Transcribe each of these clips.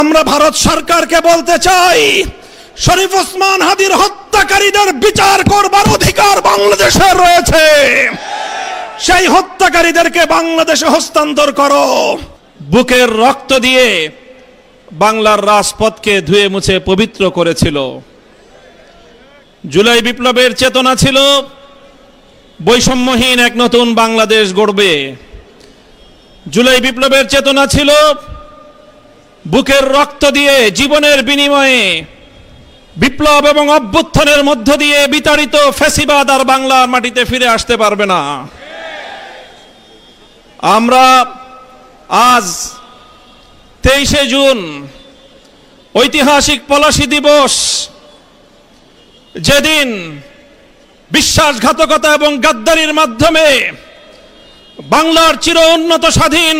আমরা ভারত সরকারকে বলতে চাই, শরীফ ওসমান হাদির হত্যাকারীদের বিচার করবার অধিকার বাংলাদেশের রয়েছে। সেই হত্যাকারীদেরকে বাংলাদেশে হস্তান্তর করো। বুকের রক্ত দিয়ে বাংলার রাজপথকে ধুয়ে মুছে পবিত্র করেছিল। জুলাই বিপ্লবের চেতনা ছিল বৈষম্যহীন এক নতুন বাংলাদেশ গড়বে। জুলাই বিপ্লবের চেতনা ছিল বুকের রক্ত দিয়ে জীবনের বিনিময়ে বিপ্লব এবং অভ্যুত্থানের মধ্য দিয়ে বিতাড়িত ফ্যাসিবাদ আর বাংলার মাটিতে ফিরে আসতে পারবে না। আমরা আজ 23শে জুন ঐতিহাসিক পলাশী দিবস, যেদিন বিশ্বাসঘাতকতা এবং গাদ্দারির মাধ্যমে বাংলার চির উন্নত স্বাধীন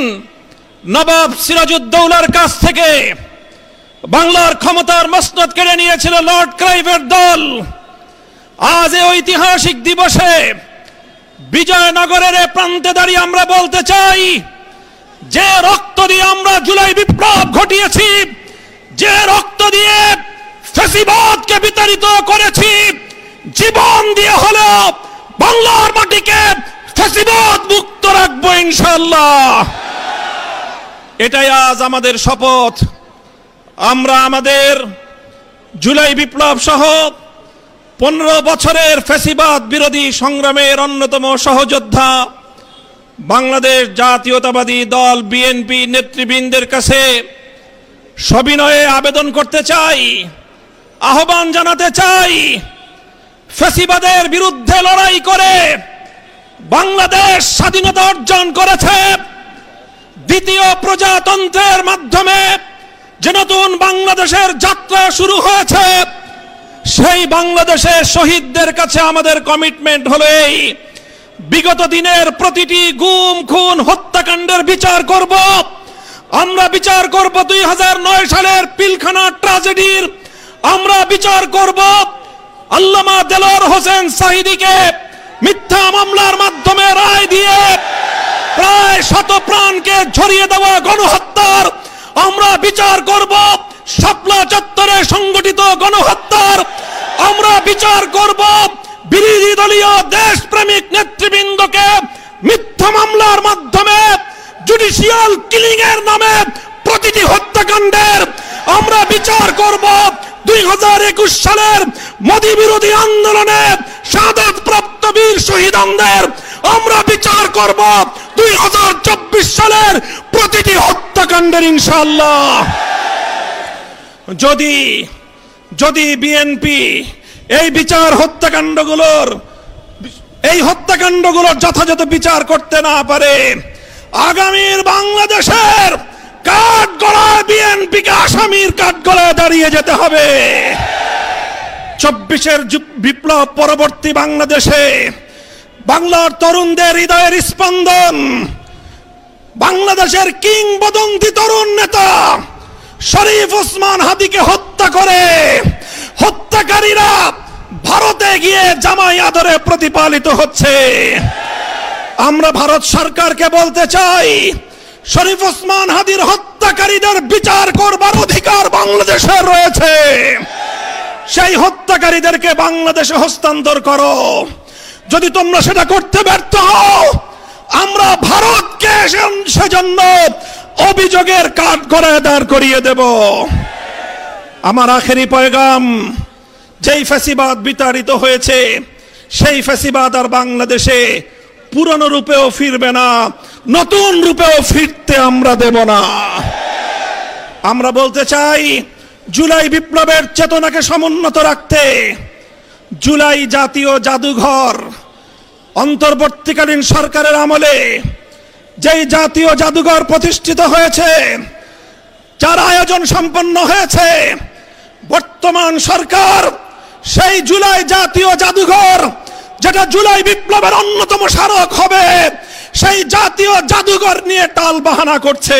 নবাব সিরাজউদ্দৌলার কাছ থেকে বাংলার ক্ষমতার মসনদ কেড়ে নিয়েছিল লর্ড ক্লাইভের দল। আজ এই ঐতিহাসিক দিবসে বিজয়নগরের প্রান্তে দাঁড়িয়ে আমরা বলতে চাই, যে রক্ত দিয়ে আমরা জুলাই বিপ্লব ঘটিয়েছি, যে রক্ত দিয়ে ফ্যাসিবাদকে বিতাড়িত করেছি, জীবন দিয়ে হলেও বাংলার মাটিকে ফ্যাসিবাদ মুক্ত রাখবো ইনশাআল্লাহ। এটাই আজ আমাদের শপথ। আমরা আমাদের জুলাই বিপ্লব সহ 15 বছরের ফ্যাসিবাদ বিরোধী সংগ্রামের অন্যতম সহযোদ্ধা বাংলাদেশ জাতীয়তাবাদী দল বিএনপি নেতৃবৃন্দের কাছে সবিনয়ে আবেদন করতে চাই, আহ্বান জানাতে চাই, ফ্যাসিবাদের বিরুদ্ধে লড়াই করে বাংলাদেশ স্বাধীনতা অর্জন করেছে। দ্বিতীয় প্রজাতন্ত্রের মাধ্যমে যে নতুন বাংলাদেশের যাত্রা শুরু হয়েছে, সেই বাংলাদেশের শহীদদের কাছে আমাদের কমিটমেন্ট হলো এই, বিগত দিনের প্রতিটি গুম খুন হত্যাকাণ্ডের বিচার করব। আমরা বিচার করব 2009 সালের পিলখানা ট্র্যাজেডির, আমরা বিচার করব আল্লামা দেলোয়ার হোসেন সাঈদীকে মিথ্যা মামলার মাধ্যমে রায় দিয়ে প্রায় 100 প্রাণকে ঝরিয়ে দেওয়া গণহত্যার, আমরা বিচার করব শাপলা চত্বরে সংগঠিত গণহত্যার, আমরা বিচার করব বিরোধী দলীয় দেশপ্রেমিক নেতৃবৃন্দকে মিথ্যা মামলার মাধ্যমে জুডিশিয়াল কিলিং এর নামে প্রতিটি হত্যাকাণ্ডের, আমরা বিচার করব 2021 সালের মোদী বিরোধী আন্দোলনে শাহাদাত প্রাপ্ত বীর শহীদদের, আমরা বিচার করব 2024 সালের প্রতিটি হত্যাকাণ্ডের ইনশাআল্লাহ। যদি বিএনপি এই হত্যাকাণ্ডগুলোর যথাযথ বিচার করতে না পারে, আগামীর বাংলাদেশের কাঠগড়ায় বিএনপিকে আসামির কাঠগড়ায় দাঁড়িয়ে যেতে হবে। 24-এর বিপ্লব পরবর্তী বাংলাদেশে বাংলার তরুণদের হৃদয়ের স্পন্দন, বাংলাদেশের কিংবদন্তি তরুণ নেতা শরীফ ওসমান হাদিকে হত্যা করে হত্যাকারীরা ভারতে গিয়ে জামাই আদরে প্রতিপালিত হচ্ছে। আমরা ভারত সরকারকে বলতে চাই, শরীফ ওসমান হাদির হত্যাকারীদের বিচার করবার অধিকার বাংলাদেশের রয়েছে। সেই হত্যাকারীদেরকে বাংলাদেশে হস্তান্তর করো। যদি তোমরা সেটা করতে ব্যর্থ হও, আমরা ভারতকে সেজন্য অভিযোগের কাঠগড়ায় দাঁড় করিয়ে দেব। আমার আখেরি পয়গাম, যেই ফ্যাসিবাদ বিতাড়িত হয়েছে, সেই ফ্যাসিবাদ আর বাংলাদেশে পুরনো রূপেও ফিরবে না, নতুন রূপেও ফিরতে আমরা দেব না। আমরা বলতে চাই, জুলাই বিপ্লবের চেতনাকে সমুন্নত রাখতে জুলাই জাতীয় জাদুঘর, অন্তর্বর্তীকালীন সরকারের আমলে যেই জাতীয় জাদুঘর প্রতিষ্ঠিত হয়েছে, যার আয়োজন সম্পন্ন হয়েছে, বর্তমান সরকার সেই জুলাই জাতীয় জাদুঘর, যেটা জুলাই বিপ্লবের অন্যতম স্মারক হবে, সেই জাতীয় জাদুঘর নিয়ে টাল বাহানা করছে।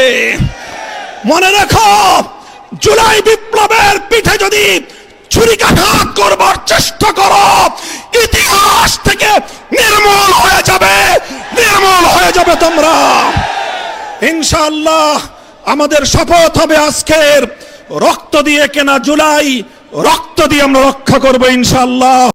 মনে রাখো, জুলাই বিপ্লবের পিঠে যদি ছুরিকাঘাত করবার চেষ্টা করো, ইতিহাস থেকে নির্মূল হয়ে যাবে তোমরা। ইনশাআল্লাহ আমাদের শপথ হবে আজকের, রক্ত দিয়ে কেনা জুলাই রক্ত দিয়ে আমরা রক্ষা করব ইনশাআল্লাহ।